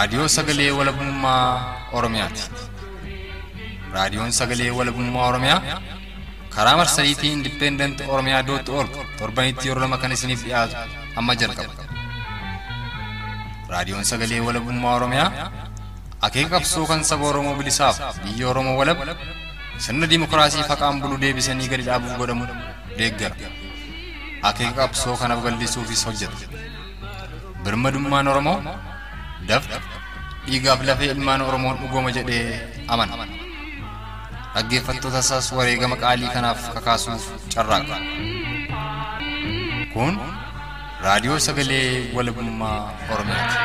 raadiyoo sagalee walabummaa Oromiyaati. Raadiyoon sagalee walabummaa Oromiyaa karaa marsariitii independent.oromia.org torbanitti yeroo lama kan isiniif dhiyaatu amma jalqaba. Raadiyoon sagalee walabummaa Oromiyaa akeeka qabsoo kan saba Oromoo bilisaaf biyya Oromoo walab sirna dimokiraasii faqaan bulu deebisanii gadi dhaabuuf godhamu deeggara. Akeeka qabsoo kanaaf gallisuufis hojjeta. Birmadummaan Oromoo dafqa dhiigaaf lafee ilmaan Oromoon dhugooma jedhee amana. Dhaggeeffattoota isaas wareegama qaalii kanaaf kakaasuuf carraaqa. Kun raadiyoo sagalee walabummaa Oromiyaati.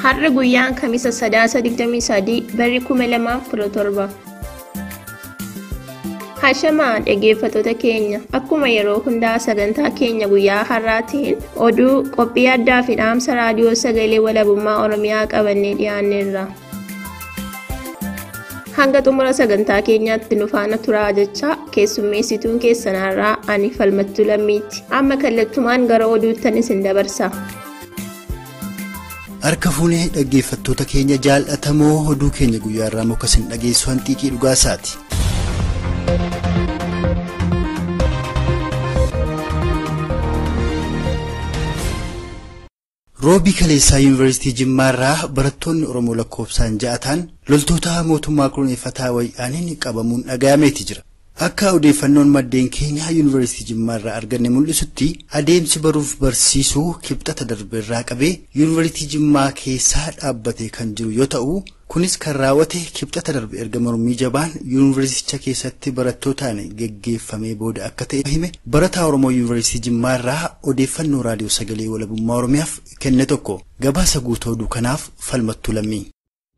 Har'a guyyaan Kamisa Sadaasa 23 barri 2017. Hashamaa dhaggeeffattoota keenya akkuma yeroo hundaa sagantaa keenya guyyaa har'aatiin oduu qophii addaa fi dhaamsa raadiyoo sagalee walabummaa Oromiyaa qabannee dhiyaanneerra. Hanga xumura sagantaa keenyaatti nu faana turaa jecha keessummeessituun keessanarraa ani Falmattuu Lammiitti. Amma kallattumaan gara oduuttan isin dabarsa. Harka fuunee dhaggeeffattoota keenya jaallatamoo oduu keenya guyyaa irraa muka isin dhageessu hanxiiqii dhugaasaati. Roobii kaleessaa Yuunivarsiitii Jimmaa irraa barattoonni Oromoo lakkoofsaan 6 ta'an loltoota mootummaa kuroonfataa wayyaaniin qabamuun dhagayameeti jira. Akka odeeffannoon maddeen keenya Yuunivarsiitii Jimmaa irraa arganne mul'isutti adeemsi baruuf barsiisuu kibxata darbe irraa qabee Yuunivarsiitii Jimmaa keessaa dhaabbatee kan jiru yoo ta'u kunis kan raawwate kibxata darbe erga mormii jabaan Yuunivarsiiticha keessatti barattootaan geggeeffamee booda akka ta'e hime barataa Oromoo Yuunivarsiitii Jimmaa irraa odeeffannoo raadiyoo sagalee walabummaa Oromiyaaf kenne tokko gabaasa guutuu oduu kanaaf Falmattuu Lammii.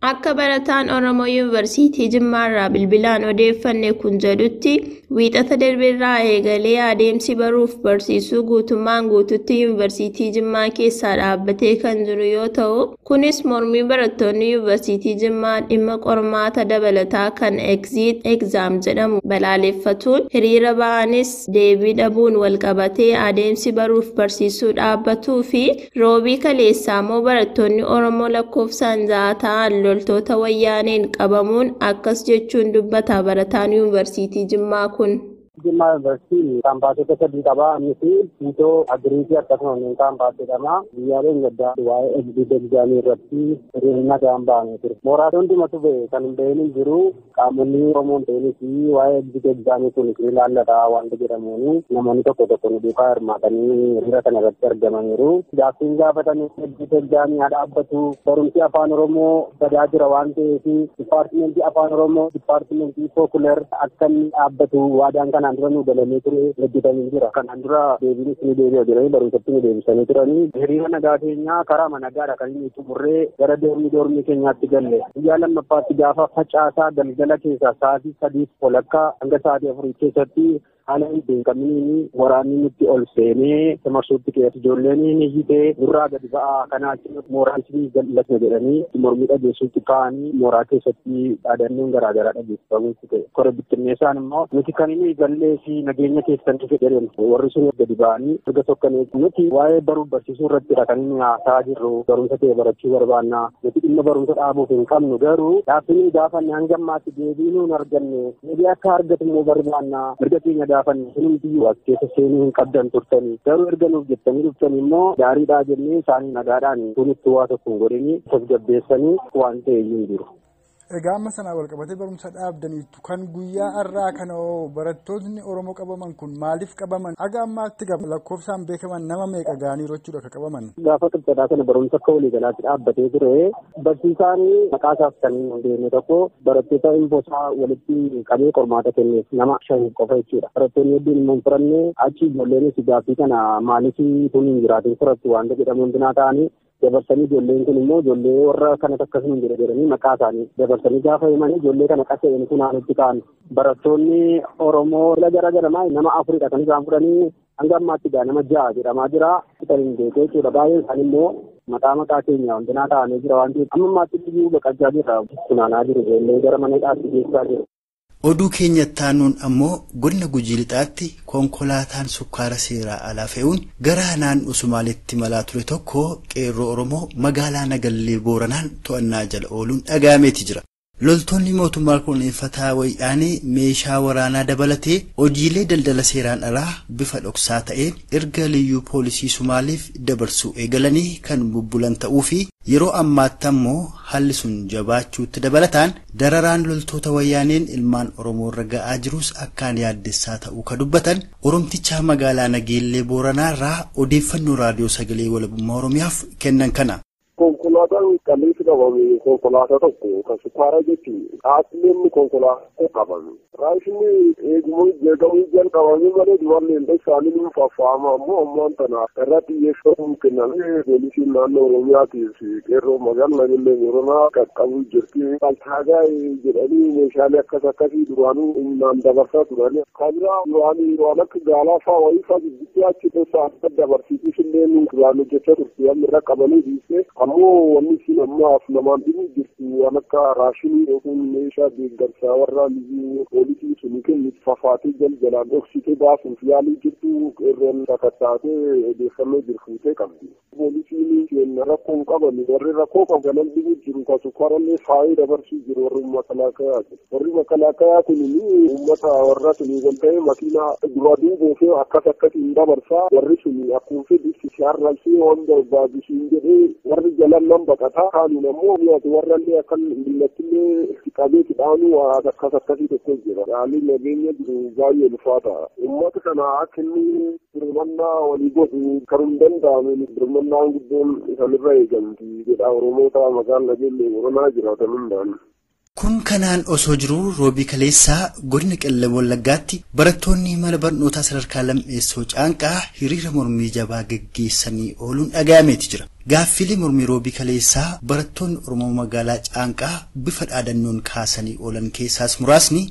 Akka barataan Oromoo Yuunivarsiitii Jimmaa irraa bilbilaan odeeffanne kun jedhutti wiixata darbeerraa eegalee adeemsi baruuf barsiisuu guutummaan guututti Yuunivarsiitii Jimmaa keessaa dhaabbatee kan jiru yoo ta'u kunis mormii barattoonni Yuunivarsiitii Jimmaa dhimma qormaata dabalataa kan exit exam jedhamu balaaleffatuun hiriira ba'anis deebii dhabuun walqabatee adeemsi baruuf barsiisuu dhaabbatuu fi roobii kaleessaa immoo barattoonni Oromoo lakkoofsaan 6 ta'an loltoota wayyaaneen qabamuun akkas jechuun dubbata barataan Yuunivarsiitii Jimmaa kun. Jimmaa Yuunivarsiitiin kaampaasota sadii qaba. Innis Itoo Agiriitii akkasumas kaampaasidhama. Biyyaaleen gaddaa waa'ee exit exaamii irratti hiriirina gaan ba'amee ture. Mooraatoon dhimatu ba'e kan hin bahin hin jiru. Qaamonni Oromoon ta'anis waa'ee exit exaamii kun ilaallata waanta jedhamuun namoonni tokko nu duukaa hirmaatanii hiriira kana irratti argamaniiru. Gaaffiin gaafatanii exit exaamii haa dhaabbatu. Barumsi afaan Oromoo badaa jira waan ta'eef dipaartimentii afaan Oromoo dipaartimentii poopular akka inni dhaabbatu waadaan kanaan dura nu galamee ture hojjetamee jira. Kanaan dura deebiinis ni deebi'a jedhanii barumsatti ni deebisanii turanii. Hiriira nagaa keenyaa karaa nagaadha kan inni xumurree gara doormii keenyaatti galle. Guyyaa lammaffaatti gaafa facaasaa galgala keessaa sa'aatii 3:00 hanga sa'aatii 4 keessatti haala hin beekamiin waraanni nutti ol seenee samarsuutti keessatti ijoolleen ni hiitee gurraa gadi ba'aa kanaa mooraansi jallatna jedhanii mormii dhageessuutti ka'anii mooraa keessatti dhaadannoon garaagaraa dhageessifamuutti ta'e. Kora bittinneessaan immoo nuti kan inni gallee fi nageenya keessatti jedhan warri sun gadi ba'anii erga tokkanii nuti waa'ee baruuf barsiisuu irratti kan inni haasaa jirru barumsa ta'e barachuu barbaanna. Nuti dhimma barumsa dhaabuuf hin qabnu garuu dhaabbiin gaafanne hanga ammaatti deebii nuun arganne deebii akka argatu immoo barbaanna. Erga keenya gaafanne sunumtiyyuu as keessa seenuu hin qabdan turtanii garuu erga nuuf jettanii dhuftanii immoo gaariidhaa jennee isaanii nagaadhaan kunitti waa tokko hin godhanii tasgabbeessanii waan ta'e hin jiru. Egaa amma sanaa wal qabatee barumsa dhaabdaniitu kan guyyaa har'aa kana barattoonni Oromoo qabaman kun maaliif qabaman? Aga ammaatti lakkoofsaan beekaman nama meeqa ga'anii jechuudha ka qabaman? Gaafa qibxataa sana barumsa akka waliigalaatti dhaabbatee ture barsiisaan maqaa isaaf kan hin deemne tokko barattoota infosaa walitti qabee qormaata kenneef nama 5 qofa jechuudha. Barattoonni hedduun immoo hin furanne achi ijoolleenis gaaffii kana maaliif kun hin jiraatin furattu waanta jedhamu hundinaa ta'anii dabarsanii ijoolleen kun immoo ijoollee warra kanatti akkasuma hin jedhanii maqaa isaanii dabarsanii gaafa himanii ijoollee kana qasa'een kun aanutti ka'an barattoonni Oromoo gara garamaa nama 4 kan isaan fudhanii hanga ammaatti nama 6 jedhamaa jira. Kan hin beekne jechuudha. Baay'een isaanii immoo maqaa keenya wantinaa ta'anii jira waan ta'eef amma ammaatti iyyuu baqachaa jirra. Funaanaa jiru illee gara mana hidhaatti geessaa jiru. Oduu keenya taanuun ammoo godina Gujii Lixaatti konkolaataan sukkaara seeraa alaa fe'uun gara naannoo Somaaliitti malaa ture tokko qeerroo Oromoo magaalaa Nagallee Booranaan to'annaa jala ooluun dhaga'ameeti jira. Loltoonni mootummaa kunuunfataa wayyaanee meeshaa waraanaa dabalatee hojiilee daldala seeraan alaa bifa dhoksaa ta'een erga liyyuu poolisii Somaaliif dabarsuu eegalanii kan bubbulan ta'uu fi yeroo ammaatti ammoo haalli sun jabaachuutti dabalataan dararaan loltoota wayyaaneen ilmaan Oromoo irra ga'aa jirus akkaan yaaddessaa ta'uu ka dubbatan Oromticha magaalaa Nageellee Booranaarraa odeeffannoo raadiyoo sagalee walabummaa Oromiyaaf kennan kana. Konkolaataan qilleensi qabame konkolaataa tokko kan sukkaara jechuun dhaabbileen konkolaataa qabame. Raayisni eegamuu jalqabame malee dubarleen isaanii ni faffaama ammoo ammaan tana irratti xiyyeeffannoo kennamee poolisiin naannoo Oromiyaatii fi qeerroo magaalaa Nageellee Booranaa qaqqabuu jirti. Altaagaa jedhanii meeshaalee akkasii duraanuu humnaan dabarsaa turani. Kabiraa duraanii waan akka gaalaa fa'aa wayii fa'aa jibbitee achi keessaa akka dabarsiisuuf illee duraan hojjechaa turte amma irra qabanii dhiisee ammoo wanni isin ammaaf namaan dhibu jirtu waan akka raashinii yookiin meeshaa deeggarsaa warra liyyuu poolisii suni kennu fafaatee jalaan dhoksitee baasuuf yaalii jirtu qeerroon sakattaatee odeeffannoo jirfuutee qabdi. Poolisiin keenya rakkoon qaban warri rakkoo qaban dhibu jiru kan sukkaarallee faayee dabarsuu jiru warri makalaakayaati. Warri makalaakayaa kunini uummata warra suni wal ta'ee makiinaa dura duuboo akkasiin dabarsaa warri suni akkuma fedhi siyaarralsee waan barbaadisiin jedhee warri jalan nan baqataa kaaniin ammoo mi'aatu warrallee akkan millattillee qabeeti dhaanuu akkasii tokko jira. Dhaalii nageenya jiru baay'ee ulfaata. Uummata kana akka inni birmannaa walii godhu kan hin danda'ame birmannaan guddoon isanirra eegamti jedha Oromoota magaalaa Nageellee Booranaa jiraatan hundaan. Kun kanaan osoo jiruu roobii kaleessaa godina Qellem Wallaggaatti barattoonni mana barnootaa sadarkaa lammeessoo caanqaa hiriira mormii jabaa geggeessanii ooluun dhaga'ameeti jira. Gaaffilee mormii roobii kaleessaa barattoonni Oromoo magaalaa caanqaa bifa dhaadannoon kaasanii oolan keessaas muraasni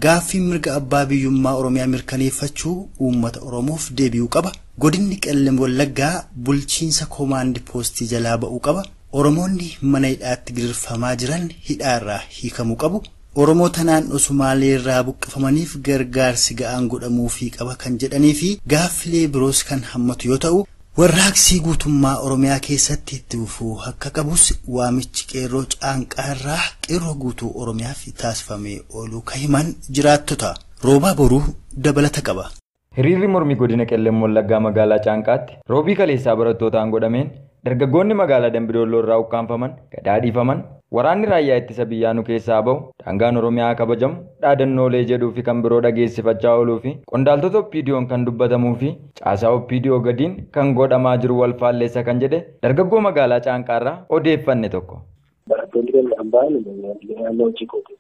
gaaffiin mirga abbaa biyyummaa Oromiyaa mirkaneeffachuu uummata Oromoof deebi'uu qaba. Godinni Qellem Wallaggaa bulchiinsa koomaandi poostii jalaa ba'uu qaba. Oromoonni mana hidhaatti gidirfamaa jiran hidhaarraa hiikamuu qabu. Oromoota naannoo Somaalee irraa buqqifamaniif gargaarsi ga'aan godhamuufii qaba kan jedhanii fi gaaffilee biroos kan hammatu yoo ta'u, warraaqsii guutummaa Oromiyaa keessatti itti fufuu akka qabus waamichi qeerroo caanqaarraa qeerroo guutuu Oromiyaaf taasifamee ooluu ka himan jiraattota. Roobaa boruu dabalata qaba. Hiriirri mormii godina Qellem Wallaggaa magaalaa Caanqaatti roobii kaleessaa barattootaan godhameen dargaggoonni magaalaa Dambidolloo irraa ukkaanfaman, gadhiifaman, waraanni raayyaa ittisa biyyaa nu keessaa bahu, daangaan Oromiyaa kabajamu, dhaadannoolee jedhuu fi kan biroo dhageessifachaa ooluu fi qondaaltota OPDO'n kan dubbatamuu fi caasaa OPDO gadiin kan godhamaa jiru wal faalleessa kan jedhe dargaggoo magaalaa Caanqaarraa odeeffanne tokko. Barattoonni keenya kan ba'an naannoo Jikooti.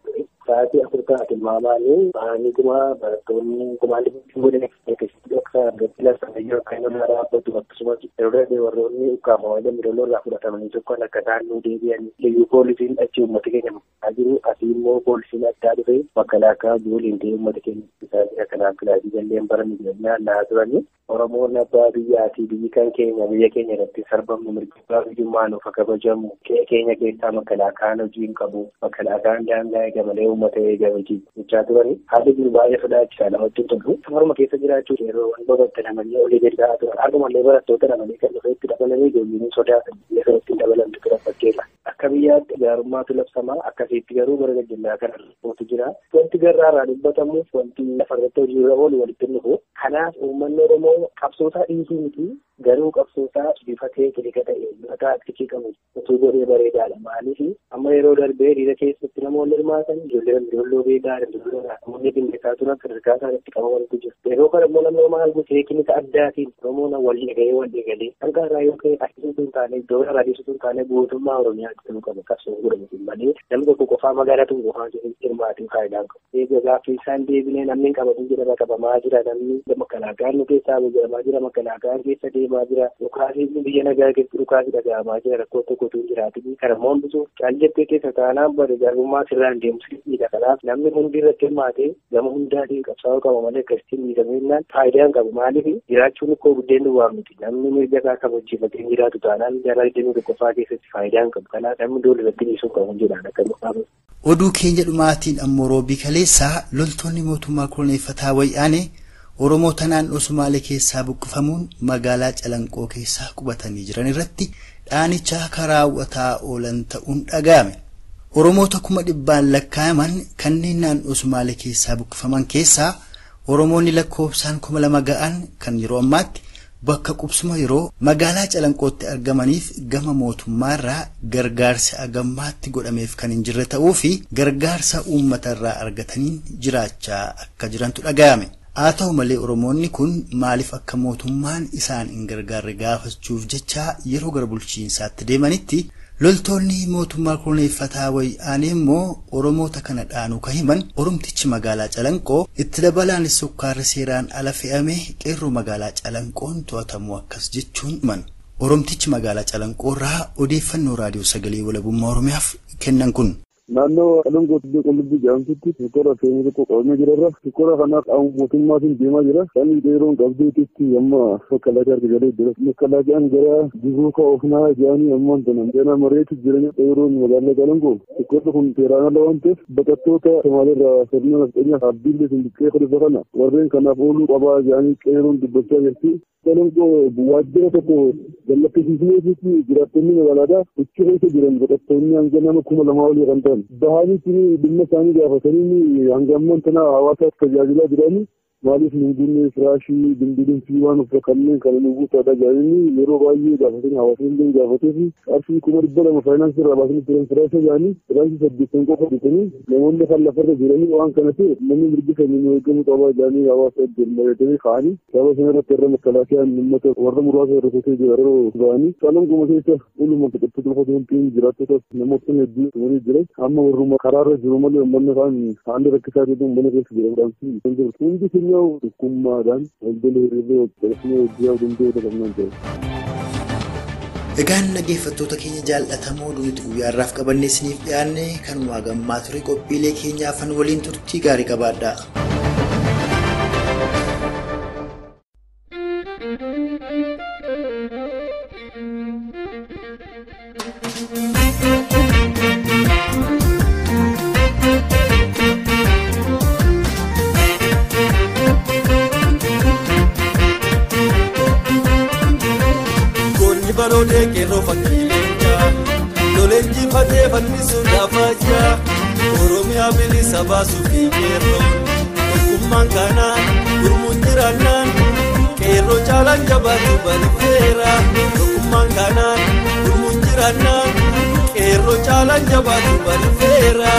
Sa'aatii 4 tilmaamaanii baanituma barattoonni kumaandii godina keessatti dhoksaa argatti lassaayyoo akka inni irraa dhaabbatu akkasumas yeroo darbee warroonni ukkaamawwan Dambidolloo irraa fudhatamanii tokkoon akka naannoo deebi'an liyyuu poolisiin achi uummata keenya maqaa jiru asii immoo poolisiin addaa dhufee makkalaakaa gooliin ta'ee uummata keenya isaa kanaaf kilaasii jalleen baran jireenyaa naa turanii Oromoon abbaa biyyaatii biyyi kan keenya biyya keenya irratti sarbamnu mirga abbaa biyyummaa nuuf kabajamu keenya keessaa makkalaakaan hojii hin qabu makkalaakaan daangaa eegamalee uummata eegamiti jechaa turani haalli jiru baay'ee sodaachisaadha wajjin tolu morma keessa jiraachuu yeroo waan babal'atamanii olii gadi ta'aa turan argumallee barattoota namanii kan dhufee itti dabalamee ijoolleen sodaatan biyya kanatti hin dabalamtu tura fakkeenya akka biyyaatti gaarummaatu labsamaa akkasitti garuu bara gajjallaa kana mootu jira wanti garraarraa dubbatamuuf wanti lafarratti hojiirra oolu walitti dhufu kanaaf uummanni Oromoo qabsootaa dhiisuu miti garuu qabsootaa bifa teeknika ta'e bifa taaktikii qabu utuu godhee bareedaadha maaliif amma yeroo darbee hiriira keessatti namoonni hirmaatan ijoollee Dambidolloo beekaa Dambidolloo namoonni dinnisaa turan sadarkaa isaanitti qabamantu jiru yeroo kana immoo namni maal teeknika addaatiin Oromoon wal eegalee hanga irraa yoo ka'e akkasumas hin taane iddoo raadiyoo hin taane guutummaa Oromiyaatti ta'uu qaba qabsoo godhamuuf malee namni tokko qofaa magaalaa tokko qofaa hirmaatiin faayidaan qabu eega gaaffii isaan deebinee namni hin qabatu jedhama qabamaa jira namni makkalaakaan nu keessaa jedhamaa jira makkalaakaan keessa deema deemaa jira. Dhukaasni biyya nagaa keessatti dhukaasni dhaga'amaa jira. Rakkoo tokkotu hin jiraatin. Kana moonbisu caaljettee keessa taanaan bare garbummaa sirraan deemsifidha. Kanaaf namni hundi irratti hirmaatee gama hundaatiin qabsaa'uu qaba malee akkasitiin miidhaminaan faayidaa hin qabu. Maaliif jiraachuun koo buddeen duwwaa miti. Namni mirga isaa kabachiifatee jiraatu taanaan jaarraa 21ffaa keessatti faayidaa hin qabu. Kanaaf namni doolii irratti dhiisuu qabu jedhaan akka dhufaafame. Oduu keenya dhumaatiin ammoo roobii kaleessaa loltoonni mootummaa koloneeffataa wayyaanee Oromoota naannoo Sumaalee keessaa buqqifamuun magaalaa Calanqoo keessaa qubatanii jiran irratti dhaanicha raawwataa oolan ta'uun dhaga'ame. Oromoota 100,000 lakkaa'aman kanneen naannoo Sumaalee keessaa buqqifaman keessaa Oromoonni lakkoofsaan 2,000 ga'an kan yeroo ammaatti bakka qubsuma yeroo magaalaa Calanqootti argamaniif gama mootummaarraa gargaarsa agammaatti godhameef kan hin jirre ta'uu fi gargaarsa uummatarraa argataniin jiraachaa akka jirantu dhaga'ame. Haa ta'u malee Oromoonni kun maaliif akka mootummaan isaan hin gargaarre gaafachuuf jecha yeroo gara bulchiinsaatti deemanitti loltoonni mootummaa koloneeffataa wayyaanee immoo Oromoota kana dhaanuu kan himan Oromtichi magaalaa Calanqoo itti dabalaan sukkaarri seeraan ala fe'ame qeerroo magaalaa Calanqoon to'atamuu akkas jechuun himan. Oromtichi magaalaa Calanqoorraa odeeffannoo raadiyoo sagalee walabummaa Oromiyaaf kennan kun. naannoo Calanqootti qullubbii jedhamtutti sukkara fe'amee tokko qabamee jirarra sukkara kanaaf mootummaatiin deemaa jira. Kan yeroon qabdeetitti amma makkalaaqaa arga galee jira. Makkalaaqaan gara dibuuka ofnaa jedhanii ammoo tana mareetu jiranii yeroon magaalaa Calanqoo sukkarri kun seeraan ala waan ta'eef baqattoota Somaaleerraa sirna nafxeenyaa abdiillee sindiqee fudhata kana warreen kanaaf ooluu qabaa jedhanii qeeroon dubbachaa jirti. Calanqoo waajjira tokko gallattisiisneefitti jiraattonni magaalaadhaa ichi keessa jiran baqattoonni hanga nama 2,000 olii kan ta'an. Bahanii dhimma isaanii gaafatanii hanga ammoo tana hawaasaaf tajaajilaa jiranii maaliif nugunnee firaashii dindilinfii waan of kanneen kana nuguu ta'aa jiranii yeroo baay'ee gaafatanii hawaasni gaafatee fi qarshii 200,000 faayinaansii irraa baasanii turan firaashii jedhanii firaashii 8 qofa bitanii namoonni kan lafarra jiranii waan kana ta'e namni mirgi kamiin eegamuu qabaa jedhanii hawaasa jedhamatanii ka'anii sababa sana irratti irra makkalaakiyaan uummata warra muraasa hir'isee jira yeroo ba'anii Calanqoo keessa uluma biqiltoota qofa hin jiraattota namoota hedduu tumarii jiran amma warruma karaarra jiru malee uummanni kaan haalli rakkisaa ta'e uummanni keessa jira hundi keenya hukummaadhaan waldala hiriiree waqtii hojii danda'uu qabnaan ta'e. Egaan dhaggeeffattoota keenya jaallatamoo nuti guyyaarraaf qabannee isiniif dhiyaanne kanuma gammaa ture qophiilee keenyaaf waliin turtii gaarii qabaadhaa. Kero fakilenja Dolenji fate fannisu nafaja Oromia bilisa basu kero Kumman kana Urmunjiranan Kero chalanja batu balifera Kumman kana Urmunjiranan Kero chalanja batu balifera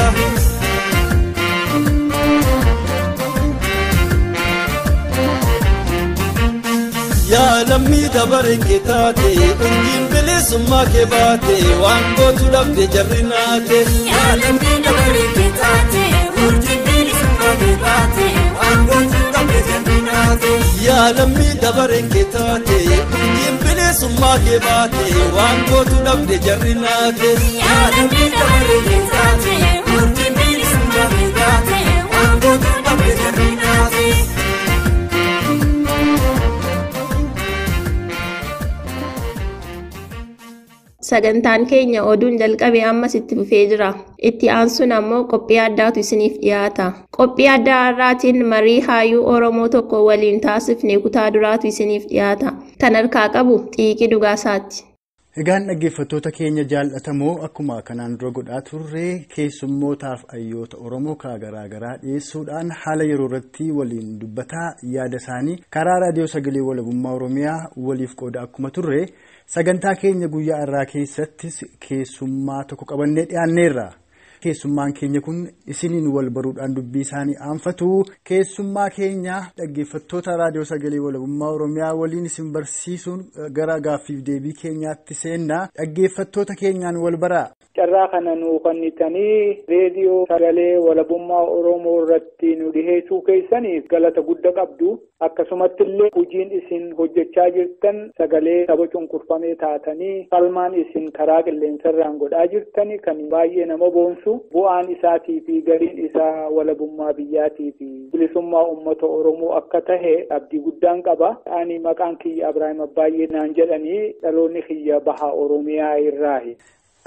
Ya lammi dabareke taate injin bilisummaa kee baate waan gootu dhabde jarrinaate. Ya lammi dabareke taate injin bilisummaa kee baate waan gootu dhabde jarrinaate. Ya lammi dabareke taate injin bilisummaa kee baate waan gootu dhabde jarrinaate. Ya lammi dabareke taate injin bilisummaa kee baate waan gootu dhabde jarrinaate. Sagantaan keenya oduun jalqabe ammas itti fufee jira. Itti aansuun ammoo qophii addaatu isiniif dhiyaata. Qophii addaa har'aatiin marii hayyuu Oromoo tokko waliin taasifne kutaa duraatu isiniif dhiyaata. Kan harkaa qabu Xiiqii Dhugaasaati. Egaan dhaggeeffattoota keenya jaallatamoo akkuma kanaan dura godhaa turre keessummootaaf hayyoota Oromoo garaa garaa dhiyeessuudhaan haala yeroo irratti waliin dubbataa yaada isaanii karaa raadiyoo sagalee walabummaa Oromiyaa waliif qooda akkuma turre sagantaa keenya guyyaa irraa keessattis keessummaa tokko qabannee dhiyaanneerra. Keessummaan keenya kun isiniin wal baruudhaan dubbii isaanii aanfatu. Keessummaa keenya dhaggeeffattoota raadiyoo sagalee walabummaa Oromiyaa waliin isin barsiisuun gara gaaffiif deebii keenyaatti seenna. Dhaggeeffattoota keenyaan wal baraa. carraa kana nu kennitanii reediyoo sagalee walabummaa Oromoo irratti nu dhiheessuu keessaniif galata guddaa qabdu. Akkasumatti illee hojiin isin hojjechaa jirtan sagalee saba cunqurfamee taatanii falmaan isin karaa qilleensarraan godhaa jirtani kan baay'ee nama boonsu. Bu'aan isaatii fi galiin isaa walabummaa biyyaatii fi bilisummaa uummata Oromoo akka tahe abdii guddaan qaba. Ani maqaan kiyya Ibraahim Abbaayee naan jedhanii dhaloonni kiyya baha Oromiyaa irraahi.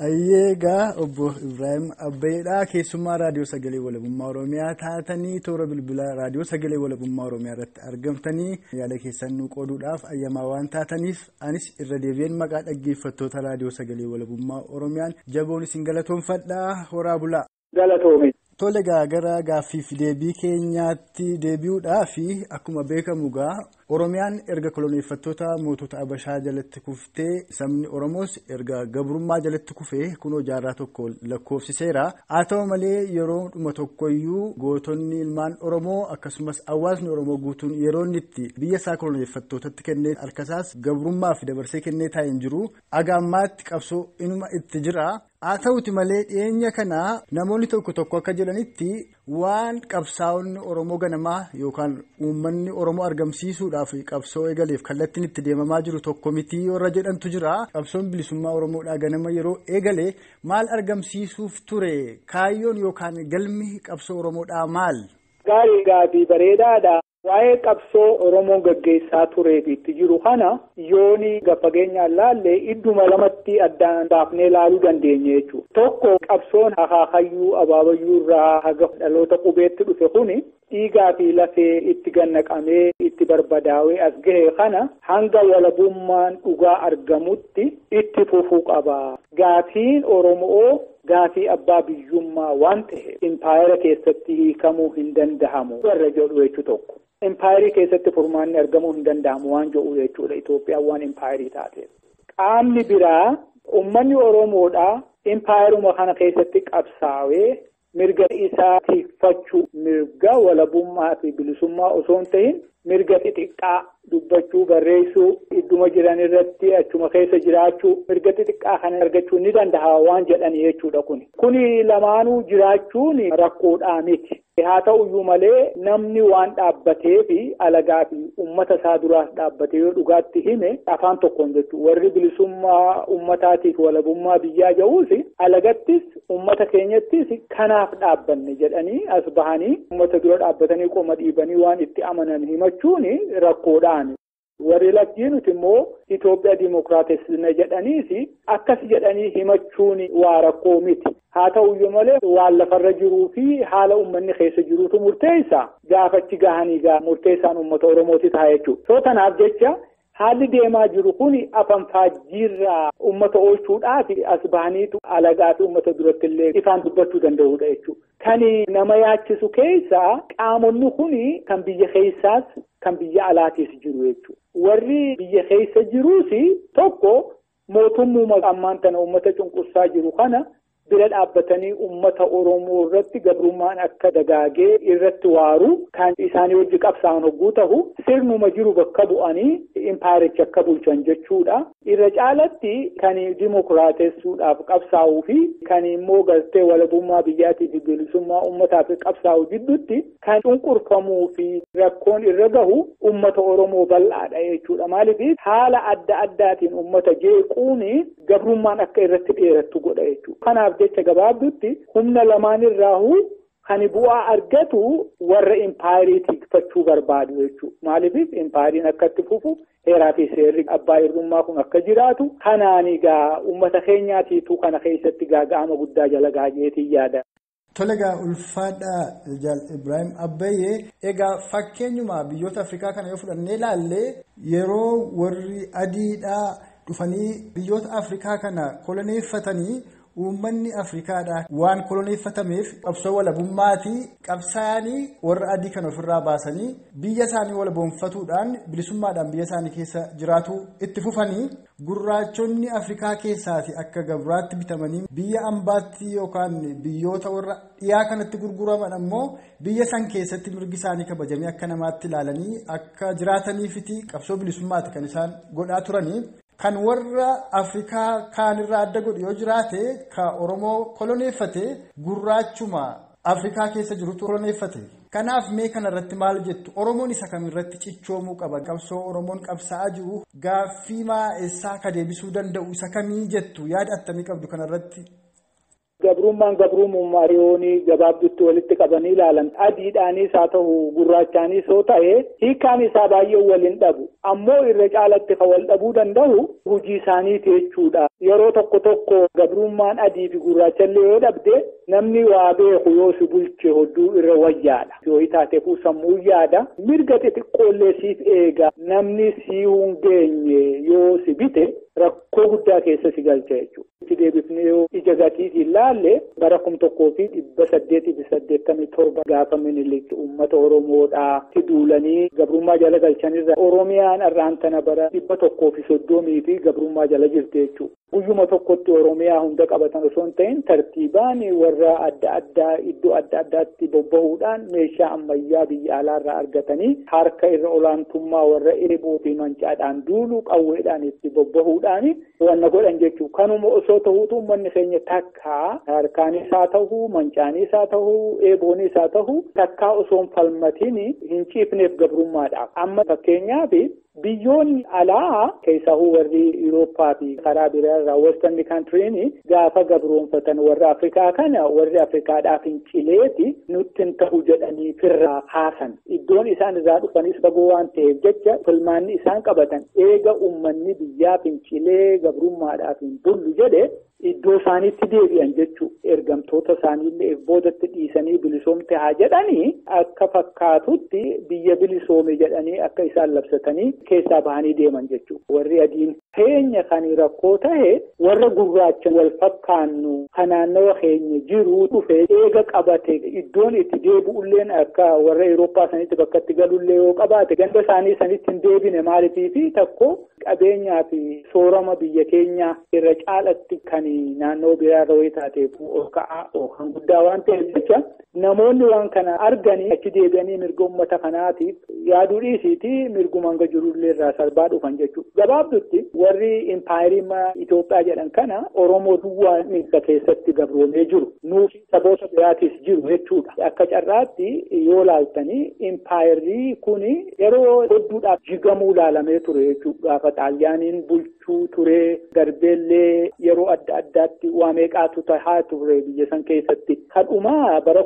Ayyeegaa obbo Ibraahim Abbayeedhaa keessummaa raadiyoo sagalee walabummaa Oromiyaa taatanii toora bilbilaa raadiyoo sagalee walabummaa Oromiyaa irratti argamtanii yaada keessan nu qooduudhaaf ayyamaa waan taataniif anis irra deebi'een maqaa dhaggeeffattoota raadiyoo sagalee walabummaa Oromiyaan jaboon isin galatoomfadhaa horaa bulaa. Galatoome. Tole gara gaaffiif deebii keenyaatti deebi'uudhaaf akkuma beekamu Oromiyaan erga koloneeffattoota mootota Abashaa jalatti kuftee sabni Oromoos erga gabrummaa jalatti kufee kunoo jaarraa tokko lakkoofsiseera. Haa ta'u malee yeroo dhuma tokkoyyuu gootonni ilmaan Oromoo akkasumas hawaasni Oromoo guutuun yeroo inni itti biyya isaa koloneeffattootatti kennee harkasaas gabrummaaf dabarsee kennee taa'ee hin jiru. Aga ammaatti qabsoo inuma itti jira. Haa ta'uti malee dhiyeenya kana namoonni tokko akka jedhanitti waan qabsaa'onni Oromoo ganamaa yookaan uummanni Oromoo argamsiisuudhaaf qabsoo eegaleef kallattiin itti deemamaa jiru tokko miti warra jedhantu jira. Qabsoon bilisummaa Oromoodhaa ganama yeroo eegale maal argamsiisuuf ture? Kaayyoon yookaan galmi qabsoo Oromoodhaa maal? Gaarii bareedaadha. Waa'ee qabsoo Oromoon gaggeessaa turee fi itti jiru kana yooni fageenyaan laallee idduma lamatti addaan baafnee ilaaluu dandeenya jechuudha. Tokko qabsoon akaakayyuu abaabayyuu irraa haga dhaloota qubeetti dhufe kuni dhiigaa fi lafee itti gannaqamee itti barbadaawee as gahe kana hanga walabummaan dhugaa argamutti itti fufuu qaba. Gaafiin Oromoo gaafii abbaa biyyummaa waan ta'e impaayera keessatti hiikamuu hin danda'amu warra jedhu jechuu tokko. Impaayerii keessatti furmaanni argamuu hin danda'amu waan jedhu jechuudha. Itoophiyaan waan impaayerii taateef. Qaamni biraa uummanni Oromoodhaa impaayeruma kana keessatti qabsaawee mirga isaa tiiffachuu mirga walabummaa fi bilisummaa osoo hin ta'in mirga xixiqqaa dubbachuu barreessuu idduma jiran irratti achuma keessa jiraachuu mirga xixiqqaa kana argachuu ni danda'a waan jedhani jechuudha kuni lamaanuu jiraachuun rakkoodhaa miti. Haa ta'uyyuu malee namni waan dhaabbatee fi alagaa fi uummata isaa duraas dhaabbatee yoo dhugaatti hime afaan tokkoon jechuudha. Warri bilisummaa uummataatiif walabummaa biyyaa ja'uus alagattis uummata keenyattis kanaaf dhaabbanne jedhanii as bahanii uummata dura dhaabbatanii qoma dhiibanii waan itti amanan himachuun rakkoodhaan. Warri lakkii nuti immoo Itoophiyaa Dimookiraatessina jedhaniis akkas jedhanii himachuun waa rakkoo miti. Haa ta'uyyuu malee waan lafarra jiruu fi haala uummanni keessa jiruutu murteessa. Gaafachi gahanii murteessaan uummata Oromooti ta'a jechuudha. So tanaaf jecha haalli deemaa jiru kun afanfaajjiirraa uummata oolchuudhaaf as bahaniitu alagaa fi uummata duratti illee ifaan dubbachuu danda'udha jechuudha. Kan nama yaachisu keessaa qaamonni kun kan biyya keessaas kan biyya alaatiis jiru jechuudha. Warri biyya keessa jiruus tokko mootummaa ammaan tana uummata cunqursaa jiru kana bira dhaabbatanii uummata Oromoo irratti gabrummaan akka dagaagee irratti waaru kan isaanii wajji qabsaa'an hogguu ta'u sirnuma jiru bakka bu'anii impaayericha akka bulchan jechuudha. Irra caalatti kan dimookiraatessuudhaaf qabsaa'uu fi kan immoo galtee walabummaa biyyaatii fi bilisummaa uummataaf qabsaa'u jidduutti kan cunqurfamuu fi rakkoon irra gahu uummata Oromoo bal'aadha jechuudha. Maaliif haala adda addaatiin uummata jeequun gabrummaan akka irratti dheerattu godha jechuudha. Kanaaf jecha gabaabdutti humna lamaan irraahu kan bu'aa argatu warra impaayerii tikfachuu barbaadu jechuudha. Maaliif impaayeriin akka itti fufu heeraa fi seerri abbaa irrummaa kun akka jiraatu kanaan egaa uummata keenyaatiitu kana keessatti gaaga'ama guddaa jala gaageetii yaada. Tole ulfaadhaa Jaal Ibraahim Abbayyee egaa fakkeenyuma biyyoota Afrikaa kana yoo fudhannee ilaalle yeroo warri adiidhaa dhufanii biyyoota Afrikaa kana koloneeffatanii uummanni Afrikaadhaa waan koloneeffatameef qabsoo walabummaatii qabsaa'anii warra adii kan ofirraa baasanii biyya isaanii walaboonfatuudhaan bilisummaadhaan biyya isaanii keessa jiraatu itti fufanii gurraachonni Afrikaa keessaati akka gabraatti bitamanii biyya ambaatti yookaan biyyoota warra dhiyaa kanatti gurguraman ammoo biyya san keessatti mirgi isaanii kabajamee akka namaatti ilaalanii akka jiraataniifiti qabsoo bilisummaati kan isaan godhaa turanii. kan warra Afrikaa kaanirraa adda godhu yoo jiraate ka Oromoo koloneeffate gurraachuma Afrikaa keessa jirutu koloneeffate. Kanaaf mee kanarratti maal jettu? Oromoon isa kamirratti cichoomuu qaba? Qabsoo Oromoon qabsaa'aa jiru gaaffii maa'essaa ka deebisuu danda'u isa kamii jettu? Yaada attamii qabdu kanarratti? Gabrummaan gabrummaa yoonii gabaabdutti walitti qabanii ilaalan adiidhaanis haa ta'u gurraachaanis yoo ta'e hiikaan isaa baay'ee waliin dhabu ammoo irra caalatti kan wal dhabuu danda'u hojii isaaniiti jechuudha. Yeroo tokko gabrummaan adii fi gurraachallee yoo dhabde namni waa beeku yoo si bulche hodduu irra wayyaadha. Yoo taate sammuu yaada mirga xixiqqoollee siif eega namni si hungeenye yoo si bite rakkoo guddaa keessa si galcha jechuudha. Itti deebifnee yoo ija gatiitiin laalle bara 1887 gaafa Minilik uummata Oromoodhaa itti duulanii gabrummaa jala galchanirra Oromiyaan arraantana bara 130 fi gabrummaa jala jirti jechuudha. Guyyuma tokkotti Oromiyaa hunda qabatan osoo hin ta'in tartiibaan warra adda addaa iddoo adda addaatti bobbahuudhaan meeshaa ammayyaa biyya alaarraa argatanii harka irra olaantummaa warra eeboo fi mancaadhaan duulu qawweedhaan itti bobbahuudhaan wanna godhan jechuudha. Kanuma osoo ta'uutu uummanni keenya takkaa harkaanis haa ta'u mancaanis haa ta'u eeboonis haa ta'u takkaa osoo hin falmatiin hin ciifneef gabrummaadhaaf. Amma fakkeenyaaf biyyoonni alaa keessaa warri Yurooppaa fi karaa biraarraa western country'n gaafa gabroonfatan warra Afrikaa kana warri Afrikaadhaaf hin cileeti nutti hin ta'u jedhanii firraa haasan. Iddoon isaan irraa dhufanis fagoo waan ta'eef jecha filmaanni isaan qabatan eega uummanni biyyaaf hin cilee gabrummaadhaaf hin bullu jedhe iddoo isaaniitti deebi'an jechuudha. Ergamtoota isaaniillee boodatti dhiisanii bilisoomte haa jedhanii akka fakkaatutti biyya bilisoome jedhanii akka isaan labsatanii keessaa bahanii deeman jechuudha. Warri adiin keenya kan rakkoo ta'e warra gurraacha wal fakkaannu kan naannawa keenya jiru dhufe eega qabate iddoon itti deebi'ulleen akka warra Awurooppaa sanitti bakka itti galullee yoo qabaate ganda isaanii sanitti hin deebine maaliifi tokko qabeenyaa fi soorama biyya keenya irra caalatti kan naannoo biraarra wayii taateef ol ka'aa kan guddaa waan ta'eef jecha namoonni waan kana arganii achi deebi'anii mirga uummata kanaatiif yaaduu dhiisiiti mirguma hanga jirullee irraa sarbaa dhufan jechuudha. Gabaabdutti warri impaayirii Itoophiyaa jedhan kana Oromoo duwwaa mirga keessatti gabroomee jiru nuufi saboota biraatis jiru jechuudha. Akka carraatti yoo laaltanii impaayirii kuni yeroo hedduudhaaf jigamuu laalamee ture jechuudha. Gaafa Xaaliyaaniin bulchuu ture darbeellee yeroo adda addaatti waa meeqaatu tahaa ture biyya san keessatti kadhumaa bara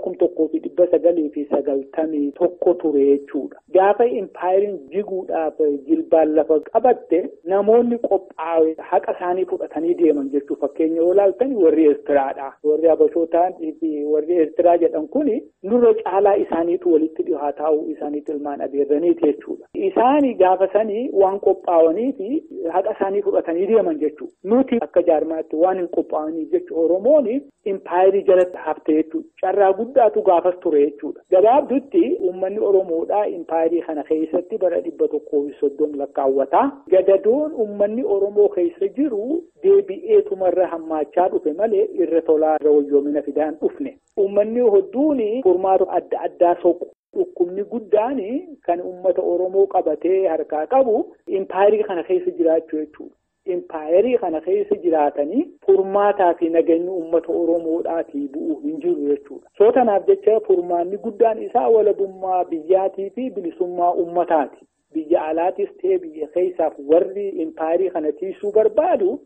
1991 ture jechuudha. Gaafa impaayiriin jiguudhaaf jilbaan lafa qabatte namoonni qophaa'e haqa isaanii fudhatanii deeman jechuudha. Fakkeenya yoo ilaaltan warri Eertiraadha. Warri Habashootaa fi warri Eertiraa jedhan kuni nurra caalaa isaaniitu walitti dhihaa taa'uu isaaniitu ilmaan adeerraniiti jechuudha. Isaanii gaafa sanii waan qophaa'anii fi haqa isaanii fudhatanii deeman jechuudha. Nuti akka jaarmaatti waan hin qophaa'aniif jechuudha. Oromoon impaayirii jalatti hafte jechuudha. Carraa guddaatu gaafas ture jechuudha. Gabaabdutti uummanni Oromoodhaa impaayirii kana keessatti bara 130 lakkaawwata. Gadadoon uummanni Oromoo keessa jiru deebi'eetumarra hammaachaa dhufe malee irra tolaa irra wayyoomina fidaan dhufne. Uummanni hedduun furmaata adda addaa soqu. Dhukkubni guddaan kan uummata Oromoo qabatee harkaa qabu impaayirii kana keessa jiraachuu jechuudha. Impaayirii kana keessa jiraatanii furmaataa fi nageenyi uummata Oromoodhaatii bu'uu hin jiru jechuudha. Sootanaaf jecha furmaanni guddaan isaa walabummaa biyyaatii fi bilisummaa uummataati. Biyya alaatis ta'ee biyya keessaaf warri impaayirii kana tiisuu barbaadu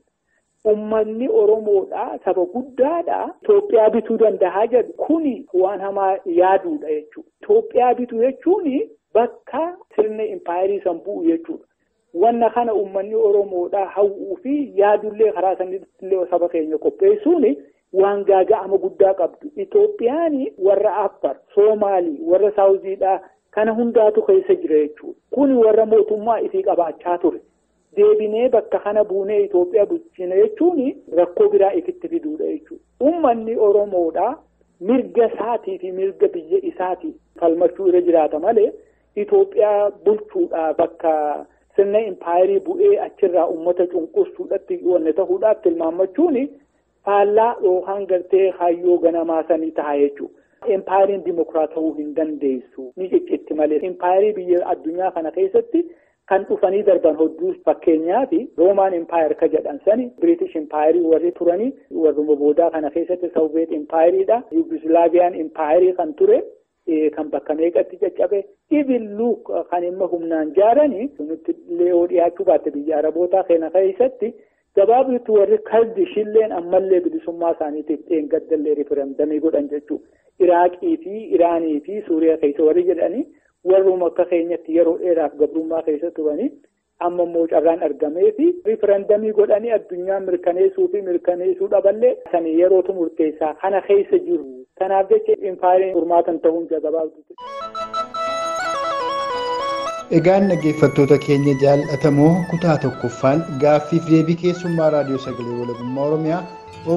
uummanni Oromoodhaa saba guddaadhaa Itoophiyaa bituu danda'a jedhu kuni waan hamaa yaaduudha jechuudha. Itoophiyaa bituu jechuun bakka sirna impaayirii san bu'u jechuudha. Wanna kana uummanni Oromoodhaa hawwuu fi yaadullee karaa sanillee saba keenya qopheessuun waan gaaga'ama guddaa qabdu. Itoophiyaan warra Afar, Soomaalii, warra Saawuziidhaa kana hundaatu keessa jira jechuudha. Kuni warra mootummaa isii qabaachaa ture. Deebinee bakka kana buunee Itoophiyaa bulchina jechuun rakkoo biraa ifitti fiduudha jechuudha. Uummanni Oromoodhaa mirga isaatii fi mirga biyya isaatii falmachuu irra jiraata malee Itoophiyaa bulchuudhaa bakka sirna impaayirii bu'ee achirraa uummata cunqursuudhaatti wanne ta'uudhaaf tilmaamachuun faallaa yookaan gartee hayyoo ganamaa sanii ta'a jechuudha. Impaayiriin dimokiraatawuu hin dandeessu ni ciccitti malee. Impaayirii biyya addunyaa kana keessatti kan dhufanii darban hedduu fakkeenyaaf Roomaan Empire ka jedhan sani British Empire warri turanii warruma boodaa kana keessatti Soviet Empireedha Yugoslavian Empire kan ture kan bakka meeqatti caccabe ibillu kan imma humnaan jaaranii nutti illee dhiyaachuu baatte biyya Arabootaa kana keessatti gabaabatti warri Kurdish illeen ammallee bilisummaa isaaniitiif dheengaddallee referendamii godhan jechuudha. Iraaqii fi Iraanii fi Suuriyaa keessa warri jedhanii warruma akka keenyatti yeroo dheeraaf gabrummaa keessa turanii amma immoo carraan argamee fi referendamii godhanii addunyaa mirkaneessuu fi mirkaneessuu dhaballee kan yerootu murteessaa kana keessa jiru. Kanaaf jecha impaayiriin furmaatan ta'uun gabaabduuti. Egaan dhaggeeffattoota keenya jaallatamoo kutaa tokkoffaan gaaffiif deebii keessummaa raadiyoo sagalee walabummaa Oromiyaa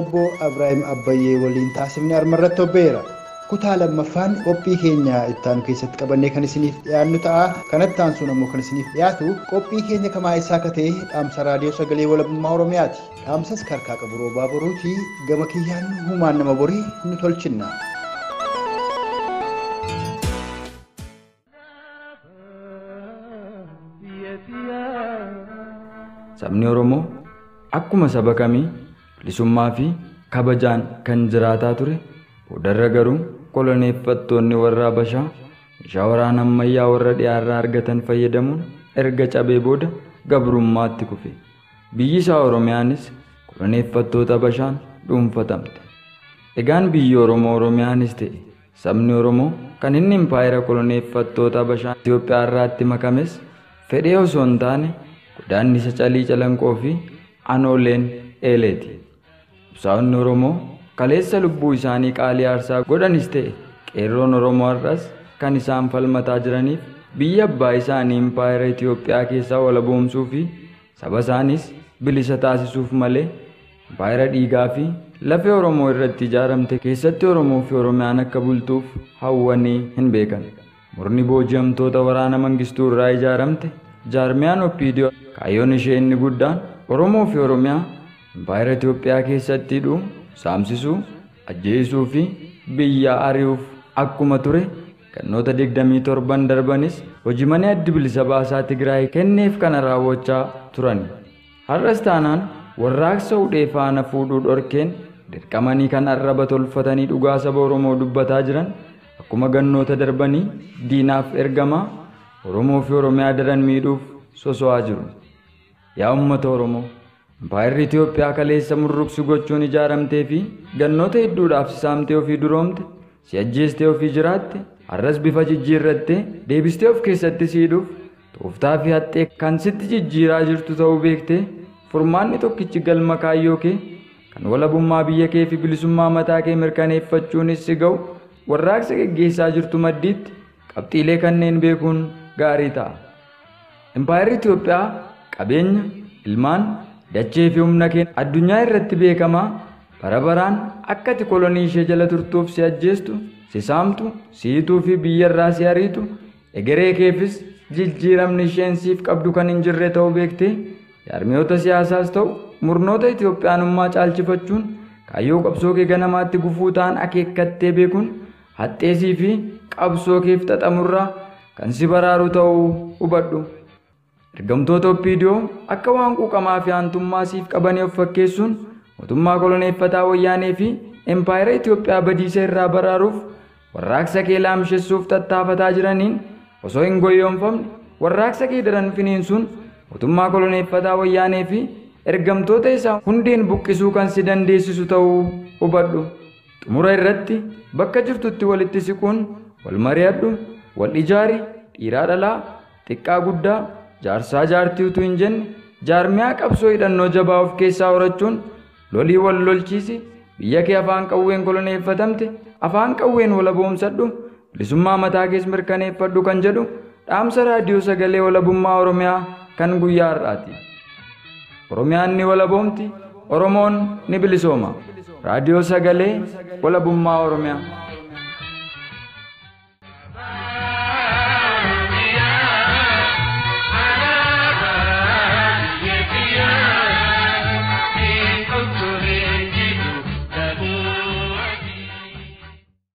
obbo Abrahaam Abbayyee waliin taasifne armarratti obbeera. Kutaa lammaffaan qophii keenya ittaanu keessatti qabannee kan isiniif dhiyaannu ta'a. Kanatti aansuun ammoo kan isiniif dhiyaatu qophii keenya kamaa isaa akka ta'e dhaamsa raadiyoo sagalee walabummaa Oromiyaati. Dhaamsas karkaa qabu roobaa boruuti gama kiyyaan humaan nama borii nu tolchinna. Sabni Oromoo akkuma saba kamii bilisummaa fi kabajaan kan jiraataa ture boodarra garuu koloneeffattoonni warra Habashaa meeshaa waraana ammayyaa warra dhiyaarraa argatan fayyadamuun erga cabee booda gabrummaatti kufe. Biyyi isaa Oromiyaanis koloneeffattoota Habashaan dhuunfatamte. Egaan biyyi Oromoo Oromiyaanis ta'e sabni Oromoo kan inni impaayira koloneeffattoota Habashaan Itoophiyaa irraatti makames fedhee osoo hin taane godaannisa calii calanqoo fi anooleen eeleeti. Qabsaa'onni Oromoo kaleessa lubbuu isaanii qaalii aarsaa godhanis ta'e qeerroon Oromoo har'as kan isaan falmataa jiraniif biyya abbaa isaanii impaayira Itoophiyaa keessaa walaboomsuu fi saba isaanis bilisa taasisuuf malee impaayira dhiigaa fi lafee Oromoo irratti ijaaramte keessatti Oromoo fi Oromiyaan akka bultuuf hawwanii hin beekan. Murni booji'amtoota waraana Mangistuu irraa ijaaramte jaarmiyaan Oppiidiyoo kaayyoon ishee inni guddaan Oromoo fi Oromiyaa impaayira Itoophiyaa keessatti hidhuu, saamsisuu, ajjeesuu fi biyya ari'uuf akkuma ture gannoota 27 darbanis hojii mana addi bilisa baasaa Tigraay kenneef kana raawwachaa turan. Har'as taanaan warraaqsa hudhee faana fuudhuu dhorkeen dirqamanii kan arraba tolfatanii dhugaa saba Oromoo dubbataa jiran akkuma gannoota darbanii diinaaf ergamaa Oromoo fi Oromiyaa daran miidhuuf soso'aa jiru. Yaa uummata Oromoo, impaayirri Itoophiyaa kaleessa murruqsi gochuun ijaaramtee fi gannoota hedduudhaaf saamtee ofii duroomte, si ajjeestee ofii jiraatte, har'as bifa jijjiirrattee deebistee of keessatti siidhuuf tooftaa fi haxxee kan sitti jijjiiraa jirtu ta'uu beektee furmaanni tokkichi galma kaayyoo kee kan walabummaa biyya kee fi bilisummaa mataa kee mirkaneeffachuunis si ga'u warraaqsa geggeessaa jirtu maddiitti qabxiilee kanneen beekuun gaarii ta'a. Impaayirri Itoophiyaa qabeenya, ilmaan, dachee fi humna kee addunyaa irratti beekamaa bara baraan akka ati kolonii ishee jala turtuuf si ajjeestu, si saamtu, si hiituu fi biyyarraa si ariitu, egeree keefis jijjiiramni isheen siif qabdu kan hin jirre ta'uu beektee jaarmiyoota siyaasaas ta'u murnoota Itoophiyaanummaa caalchifachuun kaayyoo qabsoo kee ganamaatti gufuu ta'an akeekkattee beekuun haxxeesii fi qabsoo keef xaxamurraa kan si baraaru ta'uu hubadhu. Ergamtoota Oppiidiyoo akka waan quuqamaa fi aantummaa siif qabanii of fakkeessuun mootummaa koloneeffataa wayyaanee fi impaayira Itoophiyaa badiisa irraa baraaruuf warraaqsa kee laamshessuuf tattaafataa jiraniin osoo hin goyyoomfamne warraaqsa kee daran finiinsuun mootummaa koloneeffataa wayyaanee fi ergamtoota isaa hundeen buqqisuu kan si dandeessisu ta'uu hubadhu. Xumura irratti bakka jirtutti walitti siquun wal mari'adhu, wal ijaari, dhiiraa dhalaa, xiqqaa guddaa, jaarsaa jaartii utuu hin jenne jaarmiyaa qabsoo hidhannoo jabaa of keessaa horachuun lolii wal lolchiisi biyya kee afaan qawween koloneeffatamte afaan qawween walaboomsadhu bilisummaa mataa kees mirkaneeffadhu kan jedhu dhaamsa raadiyoo sagalee walabummaa Oromiyaa kan guyyaa har'aati. Oromiyaan ni walaboomti, Oromoon ni bilisooma. Raadiyoo sagalee walabummaa Oromiyaa.